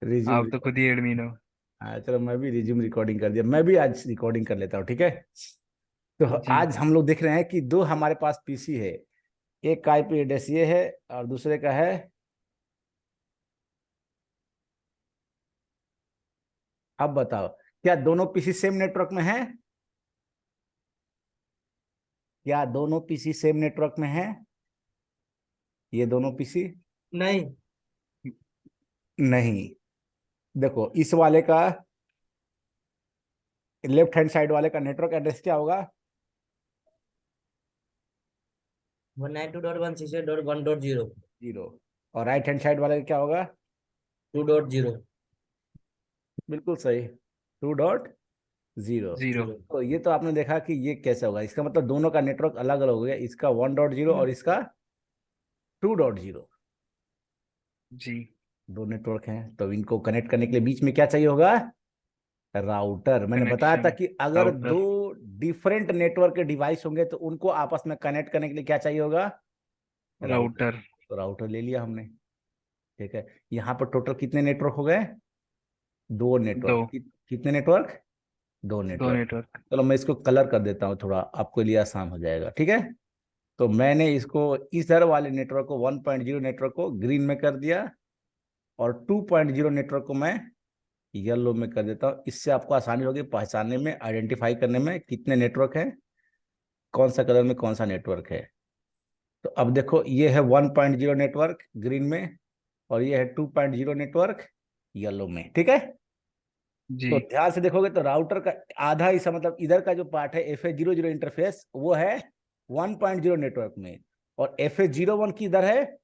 Resume आप तो खुद ही एडमिन हो। हाँ चलो, मैं भी रिज्यूम रिकॉर्डिंग कर दिया, मैं भी आज रिकॉर्डिंग कर लेता हूँ, ठीक है। तो जी। आज हम लोग देख रहे हैं कि दो हमारे पास पीसी है। एक का आईपी एड्रेस ये है और दूसरे का है, अब बताओ क्या दोनों पीसी सेम नेटवर्क में है? क्या दोनों पीसी सेम नेटवर्क में है? ये दोनों पीसी नहीं। नहीं। देखो इस वाले का, लेफ्ट हैंड साइड वाले का नेटवर्क एड्रेस क्या होगा? 192.168.1.0। जीरो। और राइट हैंड साइड वाले का क्या होगा? 2.0। बिल्कुल सही, 2.0। जीरो। तो ये तो आपने देखा कि ये कैसे होगा, इसका मतलब दोनों का नेटवर्क अलग अलग हो गया, इसका 1.0 और इसका 2.0। जी। दो नेटवर्क हैं तो इनको कनेक्ट करने के लिए बीच में क्या चाहिए होगा? राउटर। मैंने बताया था कनेक्शन। कि अगर दो राउटर। डिफरेंट नेटवर्क के डिवाइस होंगे तो उनको आपस में कनेक्ट करने के लिए क्या चाहिए होगा? राउटर। राउटर। तो राउटर ले लिया हमने, ठीक है। यहाँ पर टोटल कितने नेटवर्क हो गए? दो दो। नेटवर्क। कितने नेटवर्क? दो दो नेटवर्क। नेटवर्क। चलो मैं इसको कलर कर देता हूँ थोड़ा, आपके लिए आसान हो जाएगा, ठीक है। तो मैंने इसको, इधर वाले नेटवर्क को 1.0 नेटवर्क को ग्रीन में कर दिया और 2.0 नेटवर्क को मैं येलो में कर देता हूँ। इससे आपको आसानी होगी पहचानने में, आइडेंटिफाई करने में कितने नेटवर्क हैं, कौन सा कलर में कौन सा नेटवर्क है। तो अब देखो ये है 1.0 नेटवर्क ग्रीन में और ये है 2.0 नेटवर्क येलो में, ठीक है। जी। तो ध्यान से देखोगे तो राउटर का आधा हिस्सा, मतलब इधर का जो पार्ट है FA00 इंटरफेस, वो है 1.0 नेटवर्क में, और FA01 की इधर है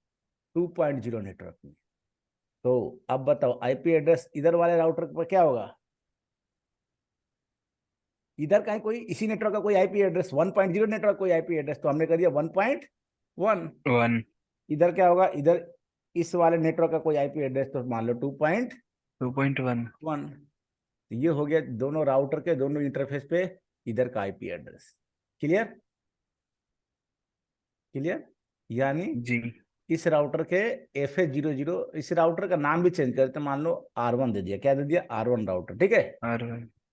2.0 नेटवर्क में। तो अब बताओ आईपी एड्रेस इधर वाले राउटर पर क्या होगा? इधर का है कोई, इसी नेटवर्क का कोई आईपी एड्रेस, 1.0 नेटवर्क कोई आईपी एड्रेस, तो हमने कर दिया 1.1। वन। इधर क्या होगा? इधर इस वाले नेटवर्क का कोई आईपी एड्रेस, तो मान लो 2.1। 2.1। तो ये हो गया दोनों राउटर के दोनों इंटरफेस पे इधर का आईपी एड्रेस। क्लियर? क्लियर? यानी जी। इस राउटर के FA00, इस राउटर का नाम भी चेंज करते, मान लो R1 दे दिया, क्या दे दिया? R1 राउटर, ठीक है। और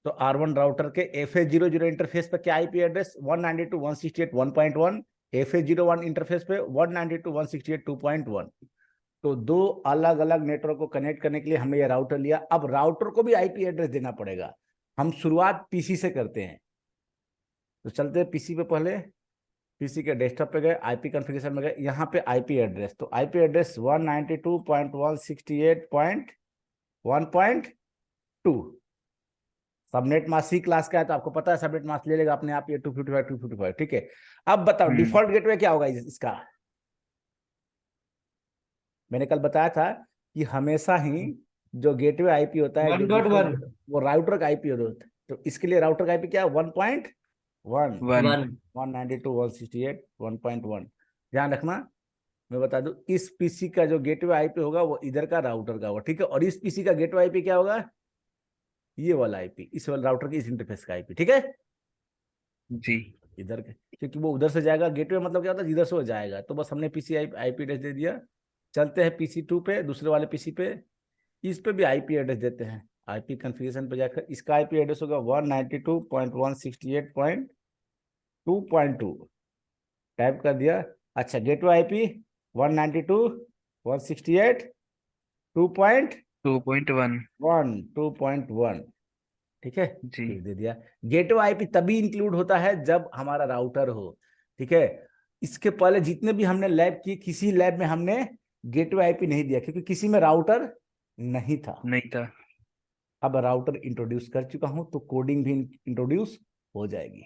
तो R1 राउटर के FA00 इंटरफेस पे क्या आईपी एड्रेस? 192.168.1.1। FA01 इंटरफेस पे 192.168.2.1। तो दो अलग अलग नेटवर्क को कनेक्ट करने के लिए हमने ये राउटर लिया। अब राउटर को भी आईपी एड्रेस देना पड़ेगा। हम शुरुआत पीसी से करते हैं, तो चलते हैं पीसी पे पहले। पीसी के डेस्कटॉप पे गए, आईपी कॉन्फ़िगरेशन में गए, यहाँ पे आईपी एड्रेस, तो आईपी एड्रेस 192.168.1.2। सबनेट मास्क सी क्लास का है तो आपको पता है सबनेट मास्क ले लेगा अपने आप ये 255 ठीक है। अब बताओ डिफॉल्ट गेटवे क्या होगा इसका? मैंने कल बताया था कि हमेशा ही जो गेटवे आईपी होता है, जो वन डॉट वन। डिफॉल्ट, वो राउटर का आईपी होता है। तो इसके लिए राउटर का आईपी क्या है? 1.1। वन। 192.168.1.1। ध्यान रखना, मैं बता दूं, इस पीसी का जो गेटवे आईपी होगा वो इधर का राउटर का होगा, ठीक है। और इस पीसी का गेटवे आईपी क्या होगा? ये वाला आईपी, इस वाला राउटर के इस इंटरफेस का आईपी, ठीक है। जी। इधर के, क्योंकि वो उधर से जाएगा, गेटवे मतलब क्या होता है, जिधर से वो जाएगा, तो बस हमने पीसी आईपी एड्रेस दे दिया। चलते हैं PC2 पे, दूसरे वाले पीसी पे। इस पे भी आईपी एड्रेस देते हैं, आईपी कॉन्फ़िगरेशन पे जाकर इसका आईपी एड्रेस होगा 192.168.2.2। टाइप कर दिया। अच्छा, गेटवे आईपी 192.168.2.1। 2.1। 2.1, ठीक है। जी। ठीक दे दिया। गेटवे आईपी तभी इंक्लूड होता है जब हमारा राउटर हो, ठीक है। इसके पहले जितने भी हमने लैब की, किसी लैब में हमने गेटवे आईपी नहीं दिया, क्योंकि किसी में राउटर नहीं था। नहीं था। अब राउटर इंट्रोड्यूस कर चुका हूं तो कोडिंग भी इंट्रोड्यूस हो जाएगी।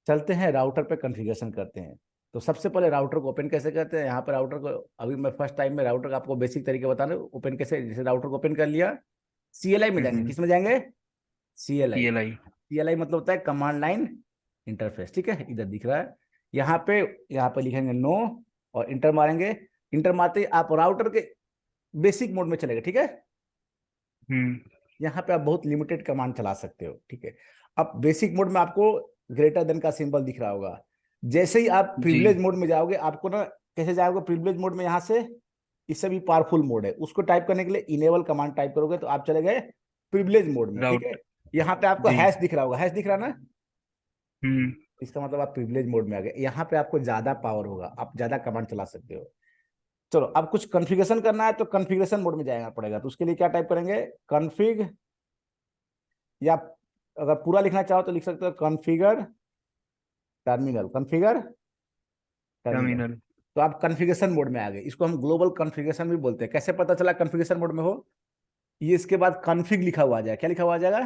चलते हैं राउटर पे कॉन्फ़िगरेशन करते हैं। तो सबसे पहले राउटर को ओपन कैसे करते हैं, यहाँ पर राउटर को, अभी मैं फर्स्ट टाइम में राउटर का आपको बेसिक तरीके बता रहा हूँ ओपन कैसे। जैसे राउटर को ओपन कर लिया, CLI में जाएंगे, किस में जाएंगे? CLI। CLI। CLI मतलब होता है कमांड लाइन इंटरफेस, ठीक है। इधर दिख रहा है, यहाँ पे लिखेंगे नो और इंटर मारेंगे। इंटर मारते ही आप राउटर के बेसिक मोड में चलेगा, ठीक है। हम्म। यहाँ पे आप बहुत लिमिटेड कमांड चला सकते हो, ठीक है। अब बेसिक मोड में आपको ग्रेटर देन का सिंबल दिख रहा होगा। जैसे ही आप जी। प्रिविलेज मोड में जाओगे, आपको ना कैसे जाओगे प्रिविलेज मोड में? यहाँ से इससे भी पावरफुल मोड है। उसको टाइप करने के लिए इनेबल कमांड टाइप करोगे तो आप चले गए प्रिविलेज मोड में, ठीक है। राउट। यहाँ पे आपको जी। हैश दिख रहा होगा, हैश दिख रहा ना, हम्म। इसका मतलब आप प्रिविलेज मोड में आ गए। यहाँ पे आपको ज्यादा पावर होगा, आप ज्यादा कमांड चला सकते हो। चलो अब कुछ कॉन्फ़िगरेशन करना है तो कॉन्फ़िगरेशन मोड में जाना पड़ेगा। तो उसके लिए क्या टाइप करेंगे, कॉन्फ़िग, या अगर पूरा लिखना चाहो तो लिख सकते हो configure terminal, configure terminal. Terminal. तो आप कॉन्फ़िगरेशन मोड में आ गए। इसको हम ग्लोबल कॉन्फ़िगरेशन भी बोलते हैं। कैसे पता चला कॉन्फ़िगरेशन मोड में हो, ये इसके बाद कॉन्फ़िग लिखा हुआ आ जाएगा। क्या लिखा हुआ आ जाएगा,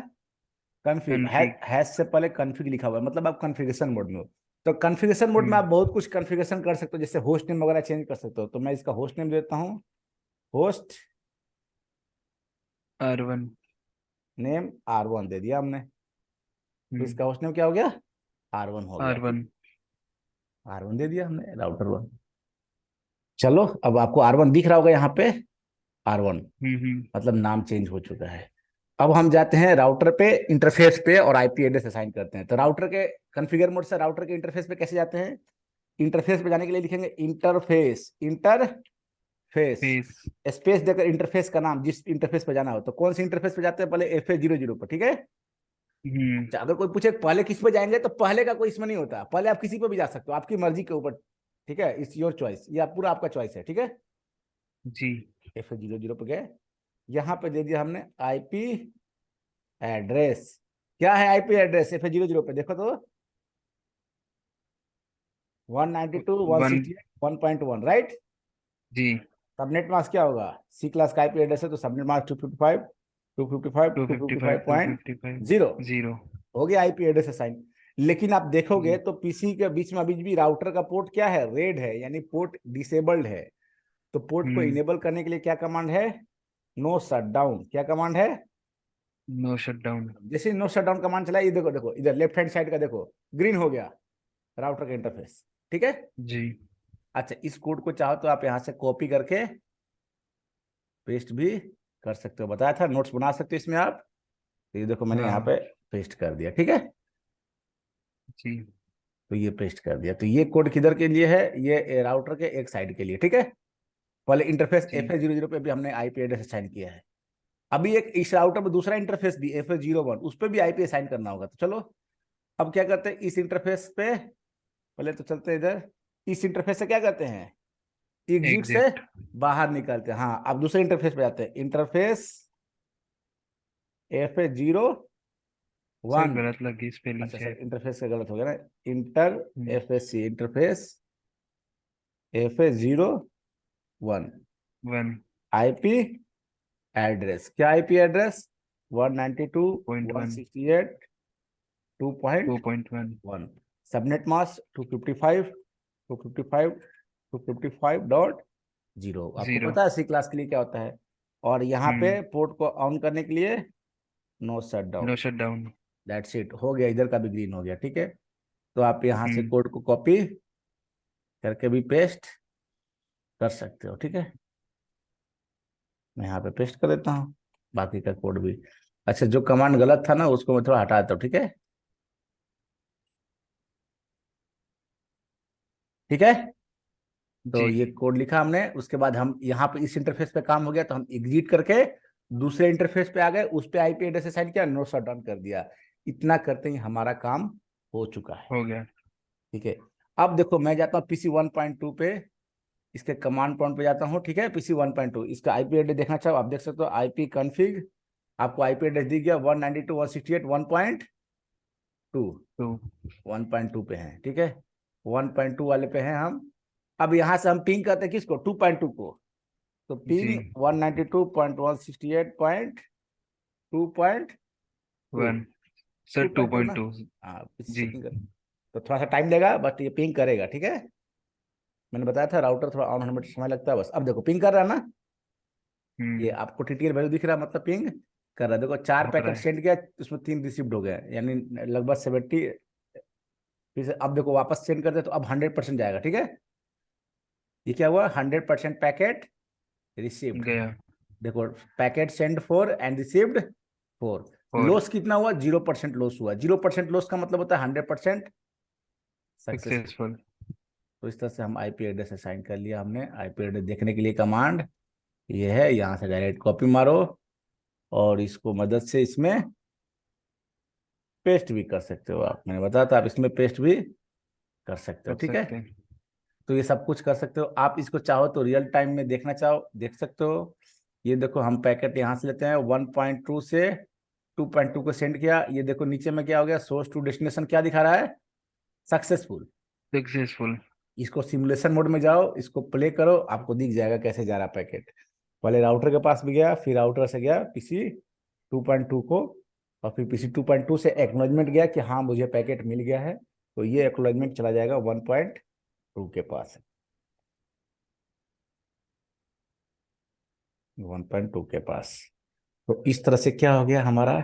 कॉन्फ़िग, कॉन्फ़िग। हैश से पहले कॉन्फ़िग लिखा हुआ है, मतलब आप कॉन्फ़िगरेशन मोड में हो। तो कॉन्फ़िगरेशन मोड में आप हम्म। बहुत कुछ कॉन्फ़िगरेशन कर सकते हो, जैसे होस्ट नेम वगैरह चेंज कर सकते हो। तो मैं इसका होस्ट नेम देता हूँ, होस्ट R1। नेम R1 दे दिया हमने। तो हम्म। इसका होस्ट नेम क्या हो गया, R1 हो गया, ठीक। R1। R1 दे दिया हमने, राउटर 1। चलो अब आपको R1 दिख रहा होगा यहाँ पे, R1 हम्म। मतलब नाम चेंज हो चुका है। अब हम जाते हैं राउटर पे, इंटरफेस पे, और आईपी एड्रेस असाइन करते हैं। तो राउटर के कॉन्फ़िगर मोड से राउटर के इंटरफेस पे कैसे जाते हैं, इंटरफेस पे जाने के लिए लिखेंगे इंटरफेस, इंटरफेस फेस। स्पेस देकर इंटरफेस का नाम, जिस इंटरफेस पे जाना हो। तो कौन सी इंटरफेस पे जाते हैं, पहले FA00 पर, ठीक है। हम्म। अच्छा, अगर कोई पूछे पहले किस पे जाएंगे, तो पहले का कोई इसमें नहीं होता, पहले आप किसी पे भी जा सकते हो, आपकी मर्जी के ऊपर, ठीक है। इट्स योर चॉइस, ये पूरा आपका चॉइस है, ठीक है। जी। FA00 पे गए, यहाँ पे दे दिया हमने आईपी एड्रेस। क्या है आईपी एड्रेस FA00 पे, देखो तो वन। 192.168.1.1, राइट। जी। सबनेट मास्क क्या होगा, सी क्लास का आईपी एड्रेस है, तो सबनेट मास्क 255 255 255 255 255.0 0। हो गया आईपी एड्रेस असाइन। लेकिन आप देखोगे जी। तो पीसी के बीच में अभी भी राउटर का पोर्ट क्या है, रेड है, यानी पोर्ट डिसेबल्ड है। तो पोर्ट को हम्म। इनेबल करने के लिए क्या कमांड है, नो शटडाउन। क्या कमांड है, नो शटडाउन। जैसे नो शटडाउन कमांड चला, ये देखो देखो इधर लेफ्ट हैंड साइड का देखो, ग्रीन हो गया राउटर का इंटरफेस, ठीक है। जी। अच्छा, इस कोड को चाहो तो आप यहाँ से कॉपी करके पेस्ट भी कर सकते हो, बताया था, नोट्स बना सकते हो इसमें आप। तो ये देखो मैंने यहाँ हाँ। पे पेस्ट कर दिया, ठीक है। जी। तो ये पेस्ट कर दिया। तो ये कोड किधर के लिए है, ये राउटर के एक साइड के लिए, ठीक है। पहले इंटरफेस जी। FA00 पे भी हमने आईपी एड्रेस असाइन किया है। अभी एक इस राउटर में दूसरा इंटरफेस भी FA01, उस पर भी आईपी असाइन करना होगा। तो चलो अब क्या करते हैं, इस इंटरफेस पे पहले तो चलते हैं इधर, इस इंटरफेस से क्या करते हैं, एग्जिट से एग्जिट। बाहर निकलते हैं। हाँ, अब दूसरे इंटरफेस पे जाते हैं, इंटरफेस सर FA01। गलत लगी स्पेलिंग अच्छा सर, शायद। इंटरफेस का गलत हो गया ना, इंटर हम्म। FSC interface FA01 1। IP address, क्या आईपी एड्रेस, 192 2.1। 168 2.1। 2.1, subnet mask 255 255 255.0। आपको 0। पता है सी क्लास के लिए क्या होता है। और यहाँ पे हम्म। पोर्ट को ऑन करने के लिए no shutdown. No shutdown. That's it, हो गया, इधर का भी ग्रीन हो गया, ठीक है। तो आप यहाँ से हम्म। कोड को कॉपी करके भी पेस्ट कर सकते हो, ठीक है। मैं यहाँ पे पेस्ट कर देता हूँ बाकी का कोड भी। अच्छा, जो कमांड गलत था ना उसको मैं थोड़ा हटा देता हूँ, ठीक है, ठीक है। तो जी। ये कोड लिखा हमने, उसके बाद हम यहाँ पे इस इंटरफेस पे काम हो गया, तो हम एग्जिट करके दूसरे इंटरफेस पे आ गए, उस पे आईपी एड्रेस असाइन किया, नो शट डाउन कर दिया। इतना करते ही हमारा काम हो चुका है, हो गया। ठीक है। अब देखो मैं जाता हूँ PC 1.2 पे, इसके कमांड प्रॉम्प्ट पे जाता हूँ, ठीक है। PC 1.2 इसका आईपी एड्रेस देखना चाहो आप देख सकते हो, आईपी कॉन्फिग, आपको आईपी एड्रेस दी गया 192.168.1.2, तो 1.2 पे हैं, ठीक है। 1.2 वाले पे हैं हम। अब यहाँ से हम पिंग करते हैं किसको, 2.2 को। तो जी। पिंग 192.168.2.2। 1। सर 2.2 ना, 2.2। हाँ इसी से जी। पिंग कर। तो थोड़ा सा टाइम लेगा, बट ये पिंग करेगा, ठीक है। मैंने बताया था राउटर थोड़ा ऑन होने में समय लगता है, बस। अब देखो पिंग कर रहा है ना, ये हम्म। आपको TTL वैल्यू दिख रहा है, मतलब पिंग कर रहा है। देखो 4 हो रहा पैकेट है। सेंड किया, उसमें 3 रिसीव्ड हो गए, यानी लगभग 70। फिर से अब देखो वापस सेंड करते तो अब 100% जाएगा, ठीक है। ये क्या हुआ, 100% पैकेट रिसीव्ड। गया। देखो पैकेट सेंड 4 एंड रिसीव्ड 4। और लॉस कितना हुआ, 0% लॉस हुआ। 0% लॉस का मतलब होता है 100% सक्सेसफुल। सक्सेसफुल। तो इस तरह से हम आईपी एड्रेस असाइन कर लिया हमने। आईपी एड्रेस देखने के लिए कमांड ये है, यहाँ से डायरेक्ट कॉपी मारो और इसको मदद से इसमें पेस्ट भी कर सकते हो आप। मैंने बताया था आप इसमें पेस्ट भी कर सकते हो, कर ठीक है। सकते हैं। तो ये सब कुछ कर सकते हो आप। इसको चाहो तो रियल टाइम में देखना चाहो देख सकते हो। ये देखो हम पैकेट यहाँ से लेते हैं 1.2 से 2.2 को सेंड किया। ये देखो नीचे में क्या हो गया, सोर्स टू डेस्टिनेशन क्या दिखा रहा है, सक्सेसफुल। सक्सेसफुल। इसको सिमुलेशन मोड में जाओ, इसको प्ले करो, आपको दिख जाएगा कैसे जा रहा पैकेट। पहले राउटर के पास भी गया, फिर राउटर से गया पीसी 2.2 को, और फिर पीसी 2.2 से एक्नॉलेजमेंट गया कि हाँ मुझे पैकेट मिल गया है। तो ये एक्नॉलेजमेंट चला जाएगा 1.2 के पास, 1.2 के पास। तो इस तरह से क्या हो गया हमारा,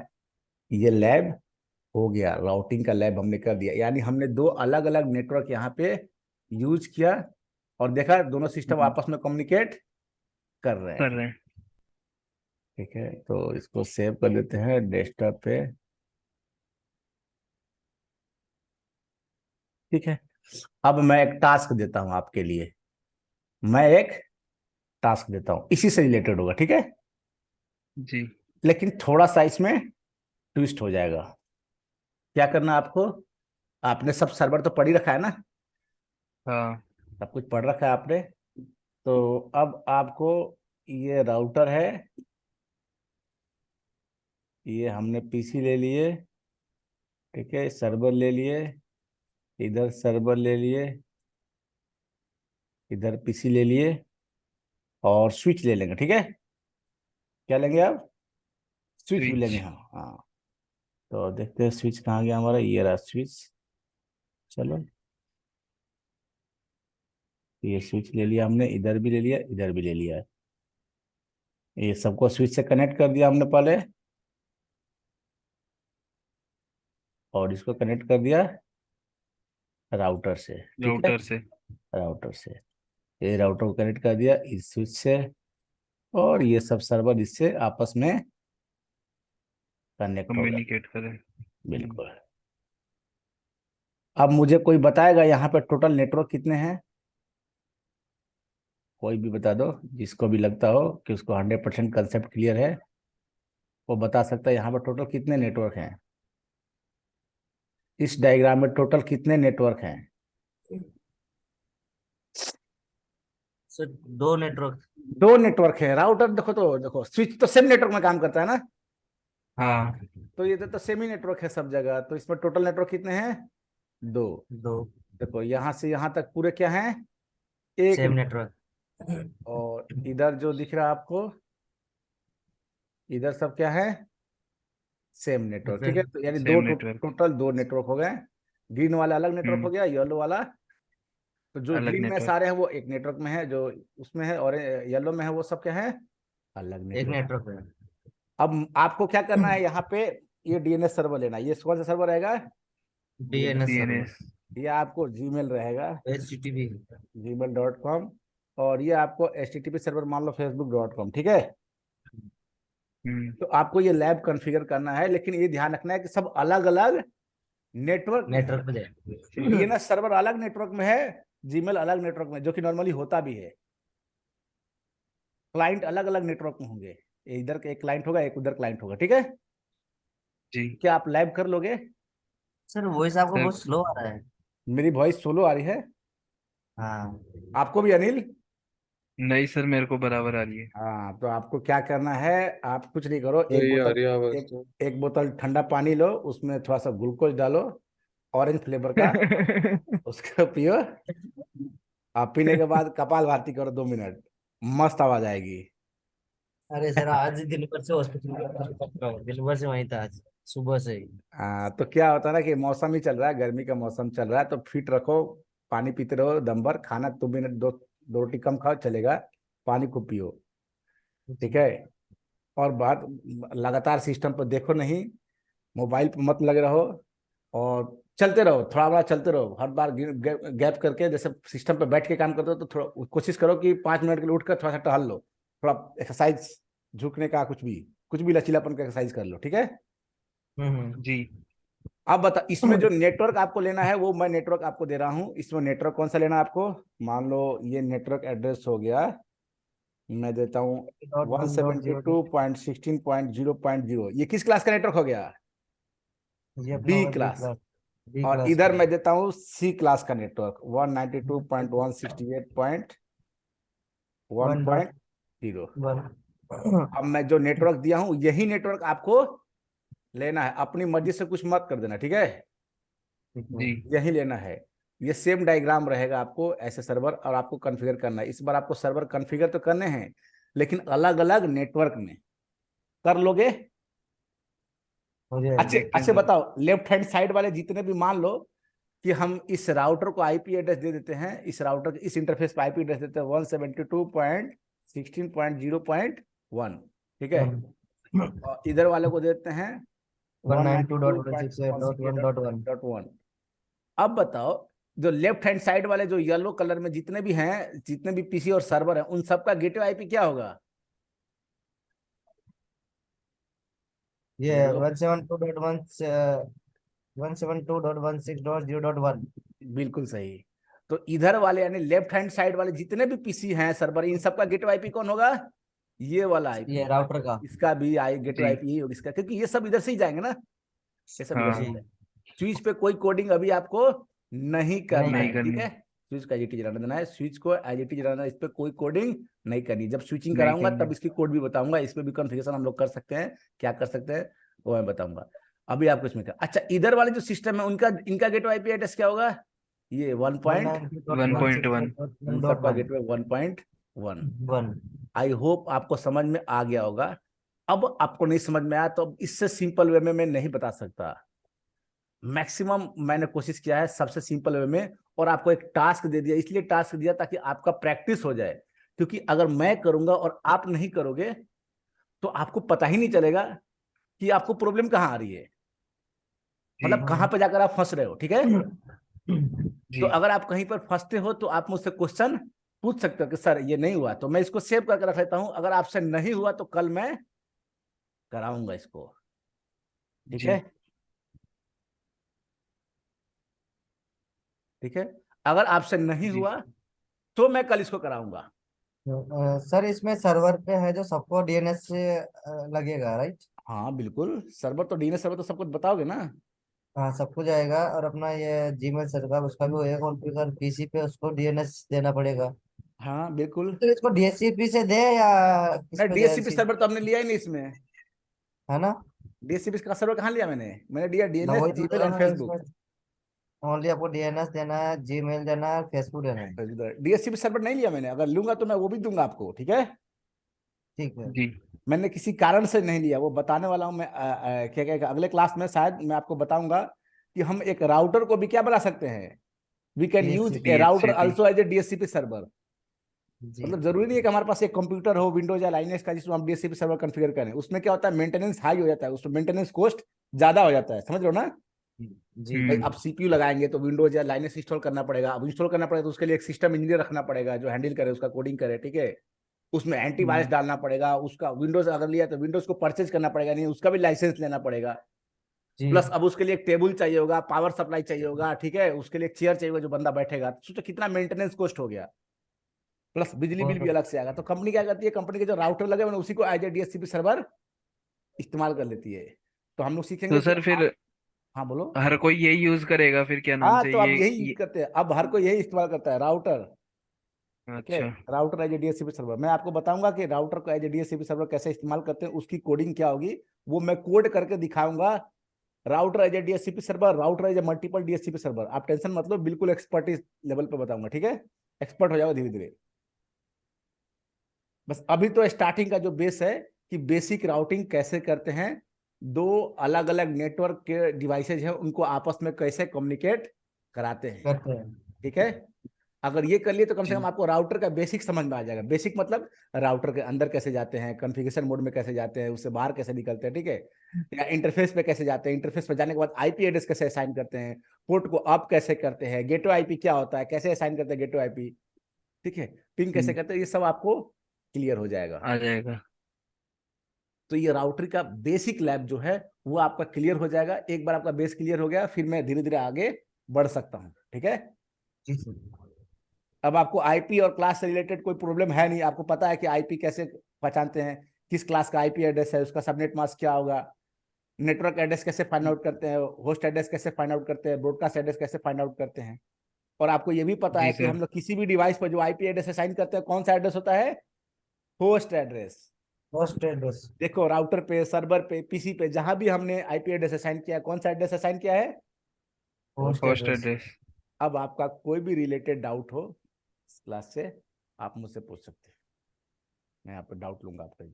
ये लैब हो गया, राउटिंग का लैब हमने कर दिया। यानी हमने दो अलग अलग नेटवर्क यहाँ पे यूज किया और देखा दोनों सिस्टम आपस में कम्युनिकेट कर रहे कर हैं। रहे हैं। ठीक है, तो इसको सेव कर लेते हैं डेस्कटॉप पे। ठीक है, अब मैं एक टास्क देता हूं आपके लिए। मैं एक टास्क देता हूं, इसी से रिलेटेड होगा, ठीक है, जी। लेकिन थोड़ा सा इसमें ट्विस्ट हो जाएगा। क्या करना है आपको, आपने सब सर्वर तो पढ़ ही रखा है ना, हाँ। सब कुछ पढ़ रखा है आपने। तो अब आपको, ये राउटर है, ये हमने पीसी ले लिए, ठीक है, सर्वर ले लिए, इधर सर्वर ले लिए, इधर पीसी ले लिए, और स्विच ले लेंगे, ठीक है। क्या लेंगे आप, स्विच भी स्विच। लेंगे, हाँ हाँ। तो देखते हैं स्विच कहाँ गया हमारा, ये रहा स्विच। चलो, ये स्विच ले लिया हमने, इधर भी ले लिया, इधर भी ले लिया। ये सबको स्विच से कनेक्ट कर दिया हमने पहले, और इसको कनेक्ट कर दिया राउटर से, ठीक है, राउटर से। राउटर से। ये राउटर को कनेक्ट कर दिया इस स्विच से, और ये सब सर्वर इससे आपस में कनेक्ट होगा। कम्युनिकेट करें। बिल्कुल। अब मुझे कोई बताएगा यहाँ पे टोटल नेटवर्क कितने हैं, कोई भी बता दो, जिसको भी लगता हो कि उसको 100% कंसेप्ट क्लियर है, वो बता सकता है यहाँ पर टोटल कितने नेटवर्क हैं। इस डायग्राम में टोटल कितने नेटवर्क हैं। सर दो नेटवर्क। दो नेटवर्क है। राउटर देखो, तो देखो स्विच तो सेम नेटवर्क में काम करता है ना, हाँ। तो ये तो सेम ही नेटवर्क है सब जगह। तो इसमें टोटल नेटवर्क कितने हैं, दो। दो। देखो यहाँ से यहाँ तक पूरे क्या हैं, एक। Same network. और इधर जो दिख रहा है आपको, इधर सब क्या है, सेम नेटवर्क, ठीक है। तो यानी सेम नेटवर्क। टोटल दो नेटवर्क हो गए। ग्रीन वाला अलग नेटवर्क हो गया, येलो वाला, तो जो अलग ग्रीन में नेटवर्क। सारे हैं वो एक नेटवर्क में है, जो उसमें है और येलो में है वो सब क्या है, अलग एक नेटवर्क। नेटवर्क है। अब आपको क्या करना है यहाँ पे, ये डीएनएस सर्वर लेना है। ये कौन सा सर्वर रहेगा, डीएनएस सर्वर। डीएनएस। ये आपको जीमेल रहेगा, एचटीटीपी। gmail.com, और ये आपको HTTP सर्वर मान लो facebook.com, ठीक है। हम्म। तो आपको ये लैब कॉन्फ़िगर करना है, लेकिन ये ध्यान रखना है कि सब अलग अलग नेटवर्क में है। नेटवर्क पे जाए। डीएनएस सर्वर अलग नेटवर्क में है, जीमेल अलग नेटवर्क में, जो कि नॉर्मली होता भी है। क्लाइंट अलग अलग नेटवर्क में होंगे, इधर का एक क्लाइंट होगा, एक उधर क्लाइंट होगा, ठीक है। जी। क्या आप लैब कर लोगे। सर वॉइस आपको सर। बहुत स्लो आ रहा है। मेरी वॉइस सोलो आ रही है, हाँ। आपको भी अनिल। नहीं सर, मेरे को बराबर आ रही है। हाँ, तो आपको क्या करना है, आप कुछ नहीं करो, एक वही आ बोतल, रही है आवाज एक तो। एक बोतल ठंडा पानी लो, उसमें थोड़ा सा ग्लूकोज डालो, ऑरेंज फ्लेवर का, उसको पियो। आप पीने के बाद कपाल भाती करो 2 मिनट, मस्त आवाज आएगी। अरे सर आज दिन भर से हॉस्पिटल, दिन भर से वहीं था आज सुबह से ही। तो क्या होता है ना कि मौसम ही चल रहा है, गर्मी का मौसम चल रहा है, तो फिट रखो, पानी पीते रहो दम भर, खाना 2 मिनट, दो रोटी कम खाओ चलेगा, पानी खूब पियो, ठीक है। और बात, लगातार सिस्टम पर देखो नहीं, मोबाइल पर मत लगे रहो, और चलते रहो, थोड़ा बड़ा चलते रहो, हर बार गैप करके, जैसे सिस्टम पर बैठ के काम करते हो तो थोड़ा कोशिश करो कि 5 मिनट के लिए उठकर थोड़ा सा टहल लो, थोड़ा एक्सरसाइज, झुकने का, कुछ भी लचीलापन का एक्सरसाइज कर लो, ठीक है। हम्म। जी। अब बता, इसमें जो नेटवर्क आपको लेना है वो मैं नेटवर्क आपको दे रहा हूँ। इसमें नेटवर्क कौन सा लेना है आपको? मान लो ये नेटवर्क एड्रेस हो गया, मैं देता हूँ dot one one dot seventy zero two point sixteen point zero point zero ये किस क्लास का नेटवर्क हो गया? ये अपना बी होगा बी क्लास। क्लास। बी और क्लास इधर का। मैं देता हूँ सी क्लास का नेटवर्क 192.168.1.0। One dot one. अब मैं जो नेटवर्क दिया हूँ यही नेटवर्क आपको लेना है, अपनी मर्जी से कुछ मत कर देना, ठीक है? जी यही लेना है। ये सेम डायग्राम रहेगा आपको ऐसे सर्वर, और आपको कॉन्फ़िगर करना है। इस बार आपको सर्वर कॉन्फ़िगर तो करने हैं, लेकिन अलग अलग नेटवर्क में कर लोगे। हो जाएगा। अच्छे अच्छे देखेंगे। बताओ, लेफ्ट हैंड साइड वाले जितने भी, मान लो कि हम इस राउटर को आईपी एड्रेस दे देते हैं, इस राउटर इस इंटरफेस पे आईपी एड्रेस देते हैं 172.16.0.1, ठीक है? और इधर वाले को देते हैं one one nine ninety two two dot one point six one dot sixty eight one dot one. Dot one अब बताओ, जो लेफ्ट हैंड साइड वाले जो येलो कलर में जितने भी हैं, जितने भी पीसी और सर्वर हैं, उन सबका गेटवे आईपी क्या होगा? ये बोलो। 172.1 172.16.0.1। बिल्कुल सही। तो इधर वाले यानी लेफ्ट हैंड साइड वाले जितने भी पीसी हैं सर्वर, इन सबका गेटवे आईपी कौन होगा? ये वाला ये आईपी। राउटर का। इसका भी आई गेटवे जी आईपी यही होगा इसका, क्योंकि ये सब इधर से ही जाएंगे ना, ये सब इधर से हाँ जी। ही जाएंगे। स्विच पे कोई कोडिंग अभी आपको नहीं करना नहीं नहीं है, ठीक करनी। है? स्विच का एजीटी जलाना देना है, स्विच को एजीटी जलाना है, इस पे कोई कोडिंग नहीं करनी। जब स्विचिंग नहीं कराऊंगा करनी। तब इसकी कोड भी बताऊंगा, इसमें भी कॉन्फ़िगरेशन हम लोग कर सकते हैं, क्या कर सकते हैं वो मैं बताऊंगा। अभी आपको इसमें क्या, अच्छा इधर वाले जो सिस्टम है उनका, इनका गेटवे आईपी एड्रेस क्या होगा? ये one one point nine dot one one point six one dot in one dot सबका one gateway 1.1। One. I hope आपको समझ में आ गया होगा। अब आपको नहीं समझ में आया तो अब इससे सिंपल वे में मैं नहीं बता सकता। मैक्सिमम मैंने कोशिश किया है सबसे सिंपल वे में, और आपको एक टास्क दे दिया, इसलिए टास्क दिया ताकि आपका प्रैक्टिस हो जाए। क्योंकि अगर मैं करूंगा और आप नहीं करोगे तो आपको पता ही नहीं चलेगा कि आपको प्रॉब्लम कहाँ आ रही है, जी मतलब कहाँ पे जाकर आप फंस रहे हो, ठीक है? तो जी अगर आप कहीं पर फंसते हो तो आप मुझसे क्वेश्चन पूछ सकते हो कि सर ये नहीं हुआ, तो मैं इसको सेव करके रख लेता हूं। अगर आपसे नहीं हुआ तो कल मैं कराऊंगा इसको, ठीक है? जी ठीक है, अगर आपसे नहीं जी हुआ तो मैं कल इसको कराऊंगा। सर इसमें सर्वर पे है जो सबको डीएनएस से लगेगा, राइट? हाँ बिल्कुल, सर्वर तो डीएनएस सर्वर तो सब कुछ बताओगे ना। हाँ, सब कुछ आएगा। और अपना ये जीमेल सर्वर उसका भी होएगा कॉन्फ़िगर पीसी पे, उसको डीएनएस देना पड़ेगा। हाँ बिल्कुल। तो इसको डीएचसीपी से दे या किस नहीं, पे दे? डीएससीपी सर्वर तो हमने लिया ही नहीं इसमें। है ना? डीएससीपी का सर्वर कहाँ लिया मैंने? मैंने दिया ना डीएनएस, वही तो कह जीमेल रहा एंड हूँ मैं फेसबुक। इसमें। ओनली आपको डीएनएस देना है, जीमेल देना है, फेसबुक देना है। डीएससीपी सर्वर नहीं लिया मैंने, अगर लूंगा तो मैं वो भी दूंगा आपको, ठीक है? ठीक है। जी मैंने किसी कारण से नहीं लिया, वो बताने वाला हूँ मैं। क्या क्या अगले क्लास में शायद मैं आपको बताऊंगा कि हम एक राउटर को भी क्या बना सकते हैं। We can use a DHCP. Router DHCP। Also as a DSCP server. जी। मतलब जरूरी नहीं है कि हमारे पास एक कंप्यूटर हो विंडोज या लाइनेक्स का जिसमें हम डीएससीपी सर्वर कॉन्फ़िगर करें। उसमें क्या होता है, मेंटेनेंस हाई हो जाता है, उसमें मेंटेनेंस कॉस्ट ज्यादा हो जाता है, समझ रहे हो ना? जी। भाई हम्म आप सीपीयू लगाएंगे तो विंडोज या लाइनेक्स इंस्टॉल करना पड़ेगा। अब इंस्टॉल करना पड़ेगा तो उसके लिए एक सिस्टम इंजीनियर रखना पड़ेगा जो हैंडल करे, उसका कोडिंग करे, ठीक है? उसमें एंटीवायरस हम्म, डालना पड़ेगा, उसका विंडोज अगर लिया तो विंडोज को परचेज करना पड़ेगा, नहीं उसका भी लाइसेंस लेना पड़ेगा। जी। प्लस अब उसके लिए एक टेबल चाहिए होगा, पावर सप्लाई चाहिए होगा, ठीक है? उसके लिए एक चेयर चाहिए होगा जो बंदा बैठेगा। तो सोचो कितना मेंटेनेंस कॉस्ट हो गया। प्लस बिजली वो बिल भी तो अलग से आएगा। तो कंपनी क्या करती है, कंपनी के जो राउटर लगे हुए उसी को एज ए डीएससीपी सर्वर इस्तेमाल कर लेती है। तो हम लोग सीखेंगे तो कि सर फिर हाँ बोलो। हर कोई यही यूज करेगा फिर, क्या नाम हाँ से तो अब यही यूज ये। करते हैं, अब हर कोई यही इस्तेमाल करता है, राउटर। ठीक है, अच्छा। Router as a DSCP server. मैं आपको बताऊंगा कि राउटर को एज ए डीएससीपी सर्वर कैसे इस्तेमाल करते हैं, उसकी कोडिंग क्या होगी वो मैं कोड करके दिखाऊंगा। Router as a DSCP server, router as a multiple DSCP server. आप टेंशन मत लो, बिल्कुल एक्सपर्टीज लेवल पे बताऊंगा, ठीक है? एक्सपर्ट हो जाओगे धीरे धीरे। बस अभी तो स्टार्टिंग का जो बेस है कि बेसिक राउटिंग कैसे करते हैं, दो अलग अलग नेटवर्क के डिवाइसेज हैं उनको आपस में कैसे कम्युनिकेट कराते हैं, करते हैं। ठीक है? अगर ये कर लिए तो कम से कम जी आपको राउटर का बेसिक समझ में आ जाएगा। बेसिक मतलब राउटर के अंदर कैसे जाते हैं, कॉन्फ़िगरेशन मोड में कैसे जाते हैं, उससे बाहर कैसे निकलते हैं, ठीक है? या इंटरफेस पे कैसे जाते हैं, इंटरफेस पे जाने के बाद आईपी एड्रेस कैसे असाइन करते हैं, पोर्ट को अप कैसे करते हैं, गेटवे आईपी क्या होता है, कैसे असाइन करते हैं गेटवे आईपी, ठीक है? पिंग कैसे करते हैं, ये सब आपको क्लियर हो जाएगा। आ जाएगा। तो ये राउटर का बेसिक लैब जो है वो आपका क्लियर हो जाएगा। एक बार आपका बेस क्लियर हो गया, फिर मैं धीरे धीरे आगे बढ़ सकता हूँ, ठीक है। जी सर। अब आपको आईपी और क्लास से रिलेटेड कोई प्रॉब्लम है नहीं, आपको पता है कि आईपी कैसे पहचानते हैं, किस क्लास का आईपी एड्रेस है, उसका सबनेट मास्क क्या होगा, नेटवर्क एड्रेस कैसे फाइंड आउट करते हैं, होस्ट एड्रेस कैसे फाइंड आउट करते हैं, ब्रॉडकास्ट एड्रेस कैसे फाइंड आउट करते हैं। और आपको ये भी पता जी है कि सर। हम लोग किसी भी डिवाइस पर जो आईपी एड्रेस असाइन करते हैं, कौन सा एड्रेस होता है, होस्ट एड्रेस। Host address. देखो राउटर पे, सर्वर पे, पीसी पे, जहां भी हमने आईपी एड्रेस असाइन किया, कौन सा एड्रेस असाइन किया है, होस्ट होस्ट एड्रेस। एड्रेस। अब आपका कोई भी रिलेटेड डाउट हो इस क्लास से, आप मुझसे पूछ सकते हैं, मैं यहाँ पे डाउट लूंगा आपका।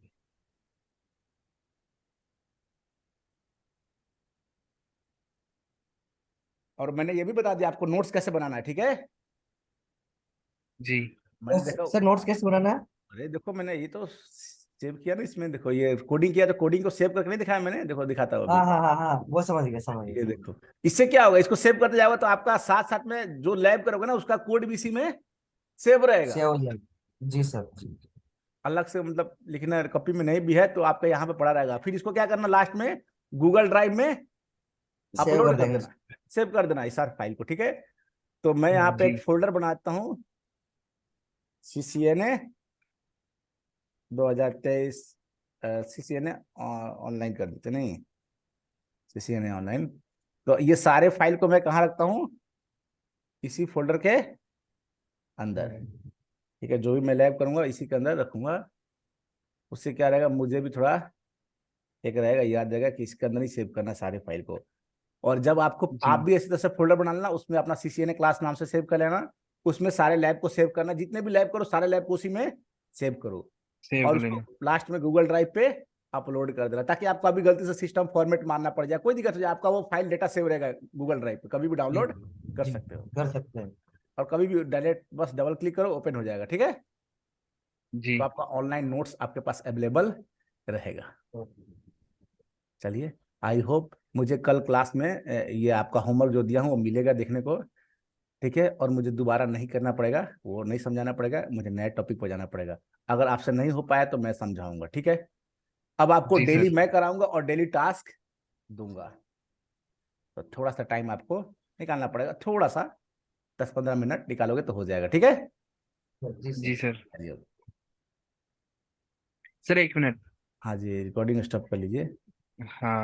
और मैंने ये भी बता दिया आपको नोट्स कैसे बनाना है, ठीक है। जी मैंने देखो, सर नोट्स कैसे बनाना है? अरे देखो मैंने ये तो सेव किया ना इसमें, देखो ये कोडिंग किया, तो कोडिंग को सेव करके नहीं दिखाया मैंने, देखो दिखाता हूँ हाँ अभी। हाँ हाँ हाँ, वो समझ गया समझ ये गया। देखो, इससे क्या होगा, इसको सेव करते जाओगे तो आपका साथ साथ में जो लैब करोगे ना उसका कोड भी इसी में सेव रहेगा। सेव हो जाएगा जी सर। अलग से मतलब लिखना कॉपी में नहीं भी है तो आपका यहाँ पे पड़ा रहेगा। फिर इसको क्या करना, लास्ट में गूगल ड्राइव में सेव अपलोड कर कर देंगे। देना, सेव कर देना इस सारी फाइल को, ठीक है। तो मैं यहाँ पे जी एक फोल्डर बनाता हूँ, CCNA 2023, CCNA ऑनलाइन कर देते, नहीं CCNA ऑनलाइन। तो ये सारे फाइल को मैं कहाँ रखता हूँ, इसी फोल्डर के अंदर, ठीक है। जो भी मैं लैब करूंगा इसी के अंदर रखूंगा। उससे क्या रहेगा, मुझे भी थोड़ा एक रहेगा, याद रहेगा कि इसके अंदर ही सेव करना सारे फाइल को। और जब आपको, जी आप भी इसी तरह से फोल्डर बना लेना, उसमें अपना CCNA क्लास नाम से सेव कर लेना, उसमें सारे लैब को सेव करना, जितने भी लैब करो सारे लैब को उसी में सेव करो। सेव और कर उसको लेना। लास्ट में गूगल ड्राइव पे अपलोड कर देना, ताकि आपको अभी गलती से सिस्टम फॉर्मेट मारना पड़ जाए, कोई दिक्कत हो जाए, आपका वो फाइल डेटा सेव रहेगा गूगल ड्राइव पे, कभी भी जी डाउनलोड कर जी, सकते हो। कर सकते हैं। और कभी भी डायरेक्ट बस डबल क्लिक करो, ओपन हो जाएगा, ठीक है। जी तो आपका ऑनलाइन नोट्स आपके पास अवेलेबल रहेगा। चलिए, आई होप मुझे कल क्लास में ये आपका होमवर्क जो दिया हूँ वो मिलेगा देखने को, ठीक है। और मुझे दोबारा नहीं करना पड़ेगा, वो नहीं समझाना पड़ेगा, मुझे नए टॉपिक पर जाना पड़ेगा। अगर आपसे नहीं हो पाया तो मैं समझाऊंगा, ठीक है। अब आपको जी डेली सर। मैं कराऊंगा और डेली टास्क दूंगा, तो थोड़ा सा टाइम आपको निकालना पड़ेगा, थोड़ा सा 10-15 मिनट निकालोगे तो हो जाएगा, ठीक है। जी जी सर। सर। चलिए, सर एक मिनट। हाँ जी, रिकॉर्डिंग स्टॉप कर लीजिए। हाँ।